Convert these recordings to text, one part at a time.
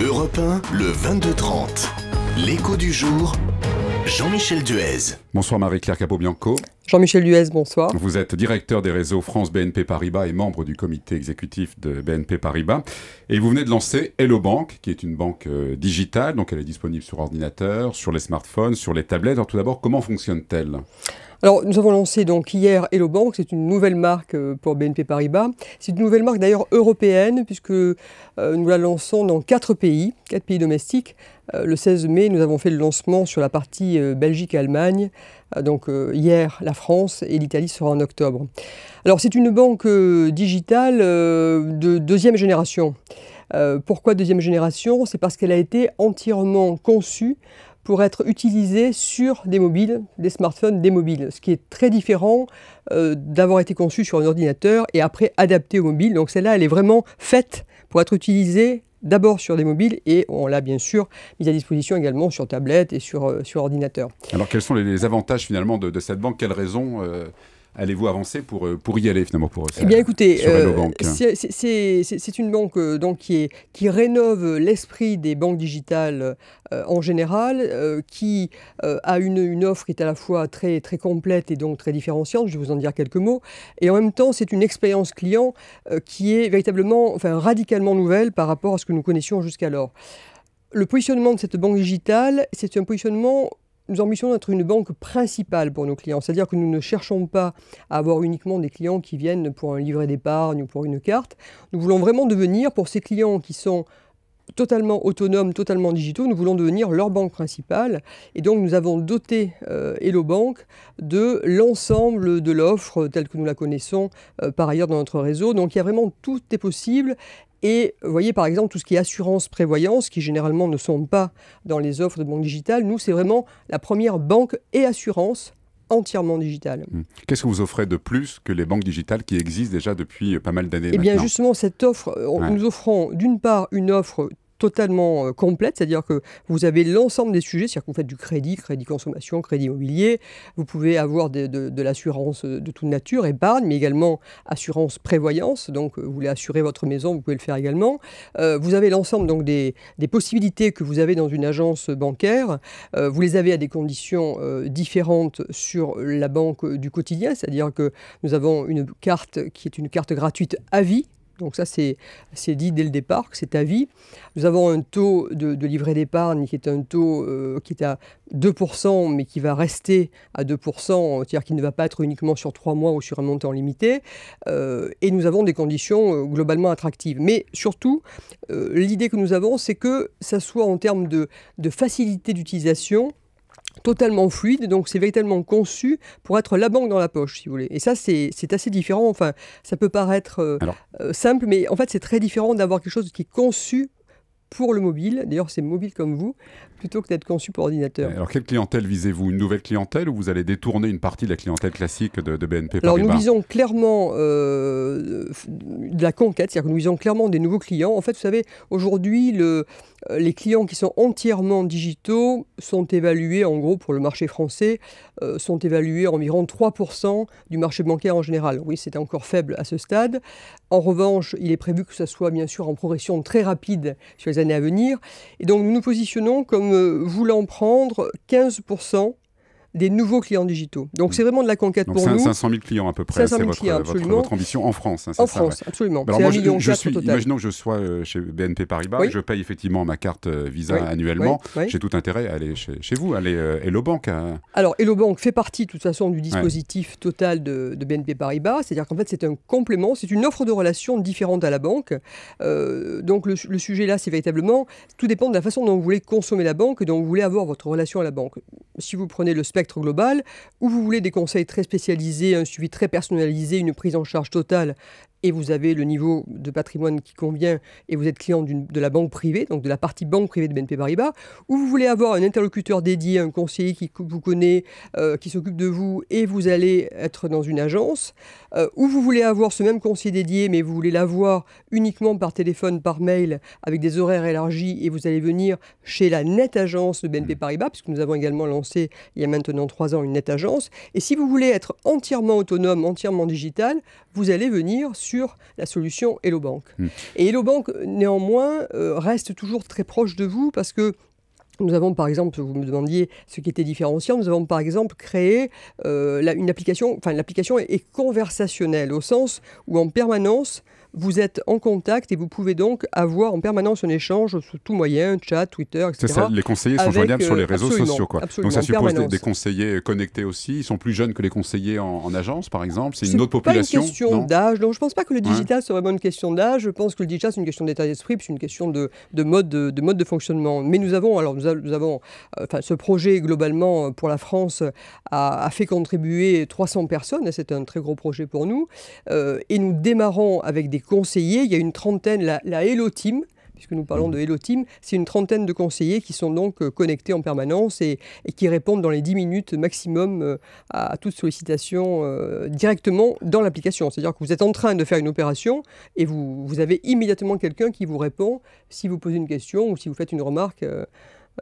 Europe 1, le 22-30. L'écho du jour, Jean-Michel Duez. Bonsoir Marie-Claire Capobianco. Jean-Michel Duez, bonsoir. Vous êtes directeur des réseaux France BNP Paribas et membre du comité exécutif de BNP Paribas. Et vous venez de lancer Hello Bank, qui est une banque digitale. Donc elle est disponible sur ordinateur, sur les smartphones, sur les tablettes. Alors tout d'abord, comment fonctionne-t-elle ? Alors, nous avons lancé donc hier Hello Bank, c'est une nouvelle marque pour BNP Paribas. C'est une nouvelle marque d'ailleurs européenne, puisque nous la lançons dans 4 pays domestiques. Le 16 mai, nous avons fait le lancement sur la partie Belgique et Allemagne. Donc hier, la France et l'Italie sera en octobre. Alors, c'est une banque digitale de deuxième génération. Pourquoi deuxième génération? C'est parce qu'elle a été entièrement conçue pour être utilisée sur des mobiles, des smartphones, des mobiles. Ce qui est très différent d'avoir été conçue sur un ordinateur et après adaptée au mobile. Donc celle-là, elle est vraiment faite pour être utilisée d'abord sur des mobiles et on l'a bien sûr mise à disposition également sur tablette et sur ordinateur. Alors quels sont les avantages finalement de cette banque? Quelles raisons allez-vous avancer pour y aller finalement pour Eh bien écoutez, c'est une banque donc qui rénove l'esprit des banques digitales en général, qui a une offre qui est à la fois très, très complète et donc très différenciante, je vais vous en dire quelques mots, et en même temps c'est une expérience client qui est véritablement, radicalement nouvelle par rapport à ce que nous connaissions jusqu'alors. Le positionnement de cette banque digitale, c'est un positionnement. Nous ambitionnons d'être une banque principale pour nos clients, c'est-à-dire que nous ne cherchons pas à avoir uniquement des clients qui viennent pour un livret d'épargne ou pour une carte. Nous voulons vraiment devenir, pour ces clients qui sont totalement autonomes, totalement digitaux, nous voulons devenir leur banque principale. Et donc nous avons doté Hello Bank de l'ensemble de l'offre telle que nous la connaissons par ailleurs dans notre réseau. Donc il y a vraiment tout est possible. Et vous voyez par exemple tout ce qui est assurance, prévoyance, qui généralement ne sont pas dans les offres de banque digitale. Nous, c'est vraiment la première banque et assurance entièrement digitale. Qu'est-ce que vous offrez de plus que les banques digitales qui existent déjà depuis pas mal d'années? Eh bien justement, cette offre, nous offrons d'une part une offre totalement complète, c'est-à-dire que vous avez l'ensemble des sujets, c'est-à-dire que vous faites du crédit consommation, crédit immobilier, vous pouvez avoir de l'assurance de toute nature, épargne, mais également assurance prévoyance, donc vous voulez assurer votre maison, vous pouvez le faire également. Vous avez l'ensemble donc des possibilités que vous avez dans une agence bancaire, vous les avez à des conditions différentes sur la banque du quotidien, c'est-à-dire que nous avons une carte qui est une carte gratuite à vie. Donc ça, c'est dit dès le départ que c'est à vie. Nous avons un taux de livret d'épargne qui est un taux qui est à 2%, mais qui va rester à 2%, c'est-à-dire qu'il ne va pas être uniquement sur 3 mois ou sur un montant limité. Et nous avons des conditions globalement attractives. Mais surtout, l'idée que nous avons, c'est que ça soit en termes de facilité d'utilisation, totalement fluide, donc c'est véritablement conçu pour être la banque dans la poche, si vous voulez. Et ça, c'est assez différent. Enfin, ça peut paraître simple, mais en fait, c'est très différent d'avoir quelque chose qui est conçu pour le mobile. D'ailleurs, c'est mobile comme vous, plutôt que d'être conçu pour ordinateur. Alors, quelle clientèle visez-vous? Une nouvelle clientèle ou vous allez détourner une partie de la clientèle classique de BNP Paribas? Alors, nous visons clairement de la conquête, c'est-à-dire que nous visons clairement des nouveaux clients. En fait, vous savez, aujourd'hui, les clients qui sont entièrement digitaux sont évalués, en gros, pour le marché français, sont évalués à environ 3% du marché bancaire en général. Oui, c'est encore faible à ce stade. En revanche, il est prévu que ça soit bien sûr en progression très rapide sur les années à venir. Et donc, nous nous positionnons comme voulant prendre 15% des nouveaux clients digitaux. Donc c'est vraiment de la conquête donc pour nous. 500 000 clients à peu près, c'est votre ambition en France. Hein, en France, ça, absolument. Alors moi, imaginons que je sois chez BNP Paribas, oui. Je paye effectivement ma carte Visa annuellement. Oui. J'ai tout intérêt à aller chez vous, aller Hello Bank. Alors Hello Bank fait partie de toute façon du dispositif total de BNP Paribas, c'est-à-dire qu'en fait c'est un complément, c'est une offre de relation différente à la banque. Donc le sujet là, c'est véritablement, tout dépend de la façon dont vous voulez consommer la banque et dont vous voulez avoir votre relation à la banque. Si vous prenez le spectre global, ou vous voulez des conseils très spécialisés, un suivi très personnalisé, une prise en charge totale, et vous avez le niveau de patrimoine qui convient, et vous êtes client de la banque privée, donc de la partie banque privée de BNP Paribas, ou vous voulez avoir un interlocuteur dédié, un conseiller qui vous connaît, qui s'occupe de vous, et vous allez être dans une agence, ou vous voulez avoir ce même conseiller dédié, mais vous voulez l'avoir uniquement par téléphone, par mail, avec des horaires élargis, et vous allez venir chez la net agence de BNP Paribas, puisque nous avons également lancé, il y a maintenant 3 ans, une net agence. Et si vous voulez être entièrement autonome, entièrement digital, vous allez venir sur sur la solution Hello Bank. Et Hello Bank, néanmoins, reste toujours très proche de vous parce que nous avons par exemple, vous me demandiez ce qui était différenciant, nous avons par exemple créé une application, enfin l'application est conversationnelle au sens où en permanence, vous êtes en contact et vous pouvez donc avoir en permanence un échange sous tout moyen, chat, Twitter, etc. C'est ça, les conseillers sont joignables sur les réseaux sociaux, quoi. Donc ça suppose des conseillers connectés aussi. Ils sont plus jeunes que les conseillers en agence, par exemple. C'est une autre population. Pas une question d'âge. Donc je ne pense pas que le digital soit vraiment une question d'âge. Je pense que le digital c'est une question d'état d'esprit, c'est une question de mode de fonctionnement. Mais nous avons ce projet globalement pour la France a fait contribuer 300 personnes. C'est un très gros projet pour nous. Et nous démarrons avec des conseillers, il y a une trentaine, la Hello Team, puisque nous parlons de Hello Team, c'est une trentaine de conseillers qui sont donc connectés en permanence et qui répondent dans les 10 minutes maximum à toute sollicitation directement dans l'application. C'est-à-dire que vous êtes en train de faire une opération et vous avez immédiatement quelqu'un qui vous répond si vous posez une question ou si vous faites une remarque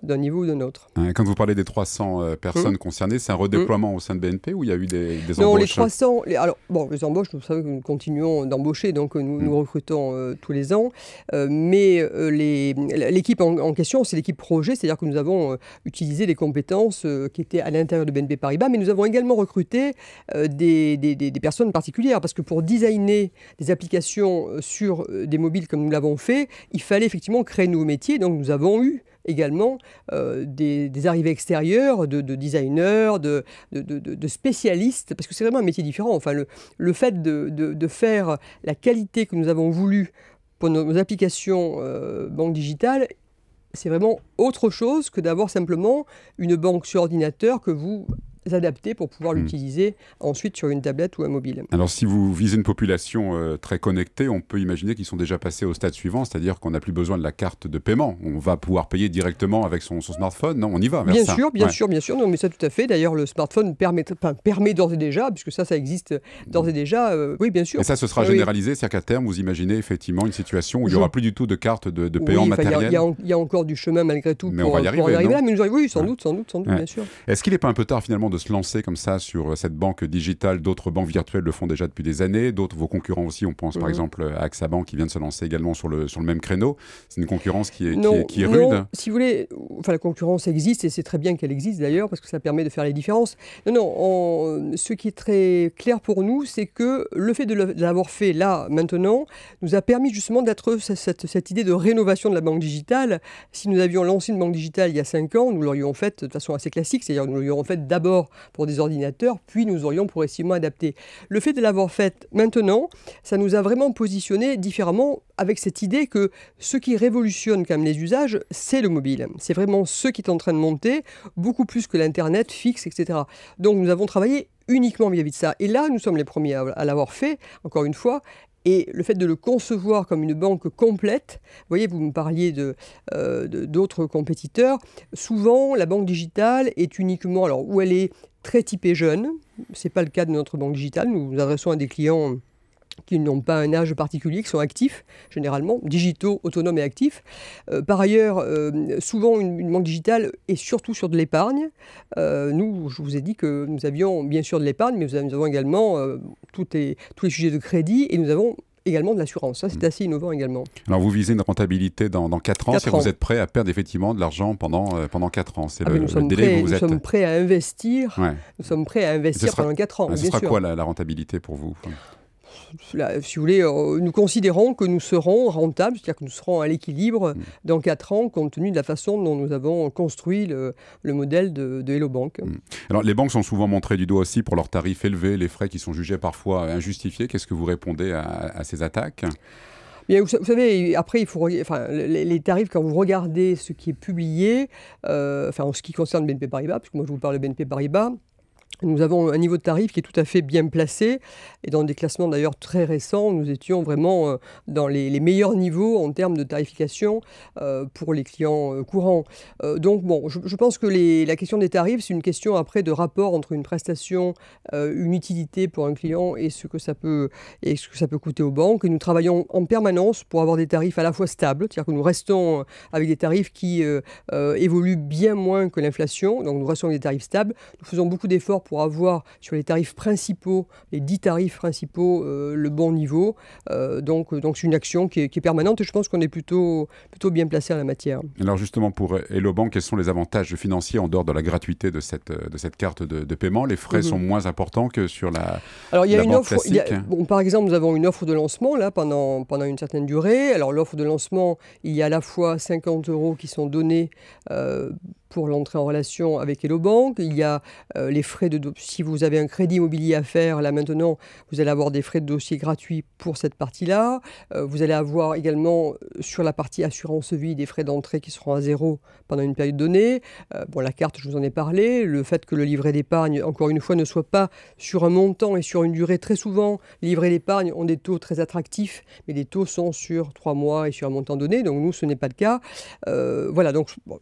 d'un niveau ou d'un autre. Quand vous parlez des 300 personnes concernées, c'est un redéploiement au sein de BNP ou il y a eu des embauches? Non, les 300... les embauches, vous savez que nous continuons d'embaucher, donc nous recrutons tous les ans. Mais l'équipe en question, c'est l'équipe projet, c'est-à-dire que nous avons utilisé les compétences qui étaient à l'intérieur de BNP Paribas, mais nous avons également recruté des personnes particulières, parce que pour designer des applications sur des mobiles comme nous l'avons fait, il fallait effectivement créer de nouveaux métiers, donc nous avons eu également des arrivées extérieures de designers, de spécialistes, parce que c'est vraiment un métier différent. Enfin, le fait de faire la qualité que nous avons voulu pour nos applications banque digitale, c'est vraiment autre chose que d'avoir simplement une banque sur ordinateur que vous adapté pour pouvoir l'utiliser ensuite sur une tablette ou un mobile. Alors si vous visez une population très connectée, on peut imaginer qu'ils sont déjà passés au stade suivant, c'est-à-dire qu'on n'a plus besoin de la carte de paiement. On va pouvoir payer directement avec son smartphone, non? On y va vers ça. Bien sûr, non mais ça tout à fait. D'ailleurs le smartphone permet d'ores et déjà, puisque ça existe d'ores et déjà, oui bien sûr. Et ça ce sera généralisé, c'est-à-dire qu'à terme vous imaginez effectivement une situation où il n'y aura plus du tout de carte de paiement matériel. Il y a encore du chemin malgré tout mais on va y arriver là, mais oui, sans doute, bien sûr. Est-ce qu'il n'est pas un peu tard finalement de se lancer comme ça sur cette banque digitale? D'autres banques virtuelles le font déjà depuis des années, d'autres, vos concurrents aussi, on pense par exemple à AXA Bank qui vient de se lancer également sur le même créneau. C'est une concurrence qui est rude. Non, si vous voulez, la concurrence existe et c'est très bien qu'elle existe d'ailleurs parce que ça permet de faire les différences. Ce qui est très clair pour nous, c'est que le fait de l'avoir fait là, maintenant, nous a permis justement d'être cette idée de rénovation de la banque digitale. Si nous avions lancé une banque digitale il y a 5 ans, nous l'aurions faite de façon assez classique, c'est-à-dire nous l'aurions faite d'abord pour des ordinateurs, puis nous aurions progressivement adapté. Le fait de l'avoir faite maintenant, ça nous a vraiment positionné différemment avec cette idée que ce qui révolutionne quand même les usages, c'est le mobile. C'est vraiment ce qui est en train de monter, beaucoup plus que l'Internet fixe, etc. Donc nous avons travaillé uniquement vis-à-vis de ça. Et là, nous sommes les premiers à l'avoir fait, encore une fois. Et le fait de le concevoir comme une banque complète, vous voyez, vous me parliez d'autres compétiteurs, souvent la banque digitale est uniquement, alors où elle est très typée jeune, ce n'est pas le cas de notre banque digitale, nous nous adressons à des clients qui n'ont pas un âge particulier, qui sont actifs, généralement, digitaux, autonomes et actifs. Par ailleurs, souvent, une banque digitale est surtout sur de l'épargne. Nous, je vous ai dit que nous avions bien sûr de l'épargne, mais nous avons également tous les sujets de crédit et nous avons également de l'assurance. Ça, c'est assez innovant également. Alors, vous visez une rentabilité dans 4 ans, c'est-à-dire que vous êtes prêt à perdre effectivement de l'argent pendant 4 ans. C'est le délai où vous êtes... Nous sommes prêts à investir. Ouais. Nous sommes prêts à investir pendant 4 ans, bien sûr. Ce sera quoi la rentabilité pour vous ? Là, si vous voulez, nous considérons que nous serons rentables, c'est-à-dire que nous serons à l'équilibre dans 4 ans, compte tenu de la façon dont nous avons construit le modèle de Hello Bank. Alors, les banques sont souvent montrées du doigt aussi pour leurs tarifs élevés, les frais qui sont jugés parfois injustifiés. Qu'est-ce que vous répondez à ces attaques ? Bien, vous savez, après, les tarifs, quand vous regardez ce qui est publié, en ce qui concerne BNP Paribas, parce que moi je vous parle de BNP Paribas, nous avons un niveau de tarif qui est tout à fait bien placé. Et dans des classements d'ailleurs très récents, nous étions vraiment dans les meilleurs niveaux en termes de tarification pour les clients courants. Donc bon, je pense que la question des tarifs, c'est une question après de rapport entre une prestation, une utilité pour un client et ce que ça peut coûter aux banques. Et nous travaillons en permanence pour avoir des tarifs à la fois stables, c'est-à-dire que nous restons avec des tarifs qui évoluent bien moins que l'inflation. Donc nous restons avec des tarifs stables. Nous faisons beaucoup d'efforts fort pour avoir sur les tarifs principaux, les 10 tarifs principaux, le bon niveau. Donc c'est une action qui est permanente et je pense qu'on est plutôt bien placé en la matière. Alors justement, pour Hello Bank, quels sont les avantages financiers en dehors de la gratuité de cette carte de paiement? Les frais sont moins importants que sur la Alors il y a une banque offre, classique. par exemple, nous avons une offre de lancement là, pendant une certaine durée. Alors l'offre de lancement, il y a à la fois 50 € qui sont donnés pour l'entrée en relation avec Hello Bank. Il y a les frais si vous avez un crédit immobilier à faire, là maintenant, vous allez avoir des frais de dossier gratuits pour cette partie-là. Vous allez avoir également sur la partie assurance vie des frais d'entrée qui seront à 0 pendant une période donnée. La carte, je vous en ai parlé. Le fait que le livret d'épargne, encore une fois, ne soit pas sur un montant et sur une durée. Très souvent, les livrets d'épargne ont des taux très attractifs, mais les taux sont sur 3 mois et sur un montant donné. Donc nous, ce n'est pas le cas.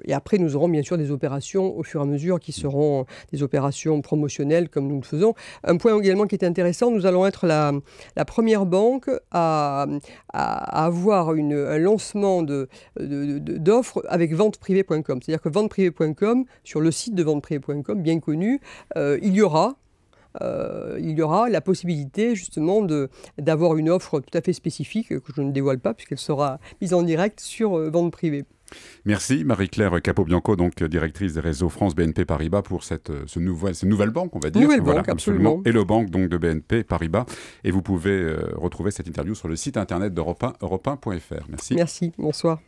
Et après, nous aurons bien sûr des opérations au fur et à mesure qui seront des opérations promotionnelles comme nous le faisons. Un point également qui est intéressant, nous allons être la première banque à avoir un lancement d'offres avec venteprivée.com. C'est-à-dire que venteprivée.com, sur le site de venteprivée.com, bien connu, il y aura la possibilité justement d'avoir une offre tout à fait spécifique que je ne dévoile pas puisqu'elle sera mise en direct sur Vente Privée. Merci Marie-Claire Capobianco, donc directrice des réseaux France BNP Paribas pour cette nouvelle banque, on va dire. Nouvelle banque, absolument. Hello Bank, donc de BNP Paribas. Et vous pouvez retrouver cette interview sur le site internet d'Europe 1, europe1.fr. Merci. Merci, bonsoir.